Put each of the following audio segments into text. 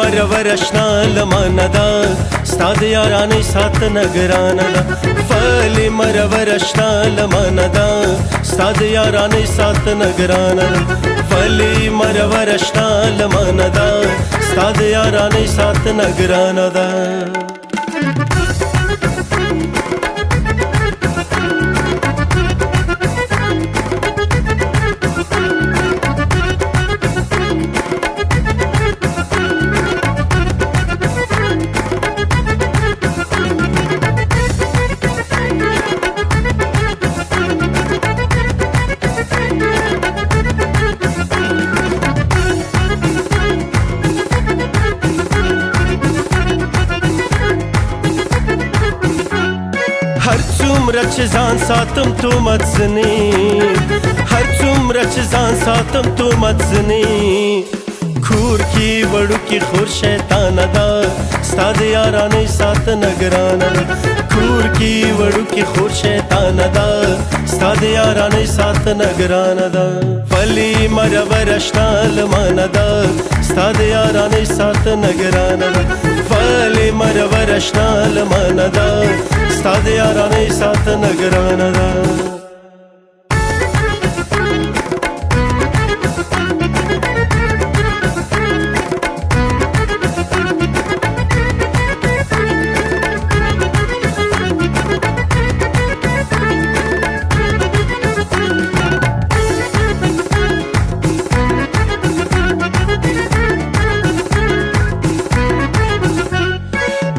مرورشنا لماندا ستاد یارانی سات نگراندا ولی مرورشنا لماندا ستاد یارانی سات نگراندا ولی مرورشنا لماندا ستاد یارانی سات نگراندا هر څومره چې ځان ساتم تو متزنی هر څومره چې ځان ساتم تو متزنی کور کی وړو کی خور شیطان دا ستاد یارانې سات نگران کور کی وړو کی خور شیطان دا ستاد یارانې سات نگران دا ولی مرورشنا لمان دا ستاد یارانې سات نگران دا ولی مرورشنا لمان دا ستاد یارانې سات نگران دا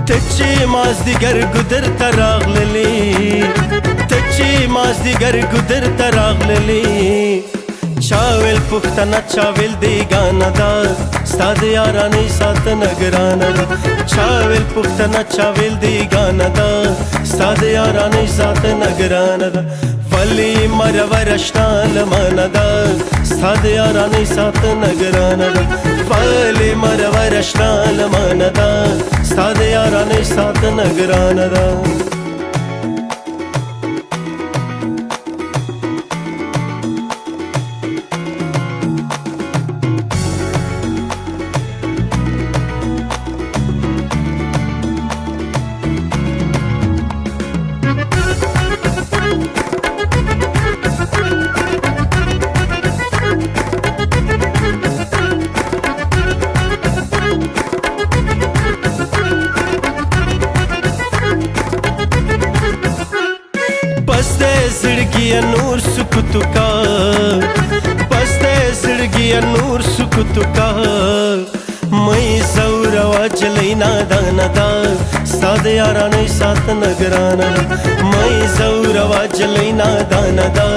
تچی مازدیگر گدر تراغللی تچی مازدیگر گدر تراغللی چاویل پختنا چاویل دیگانا دا ستاد یارانی سات نگرانا دا چاویل پختنا چاویل دیگانا دا ستاد یارانی سات نگرانا دا ولی مرورشنا لمانا دا ستاد یارانی سات نگرانا دا ولی مرورشنا لمانا دا ستاد یارانی سات نگرانا دا زړګي نور سکوت کا پسته زړګي نور سکوت کا مې زور واچلینا داندا ستاد یارانې سات نگران مې زور واچلینا داندا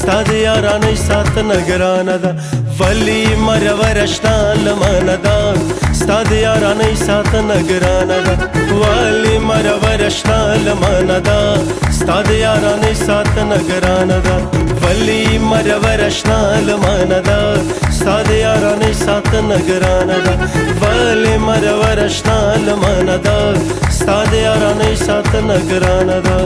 ستاد یارانې سات نگران دا ولی مرورشنا لماندا ستاد یارانې سات نگران دا ولی مرورشنا لماندا ستاد یارانې سات نگران دا ولی مرورشنا لماندا ستاد یارانې سات نگران دا ولی مرورشنا لماندا ستاد یارانې سات نگران دا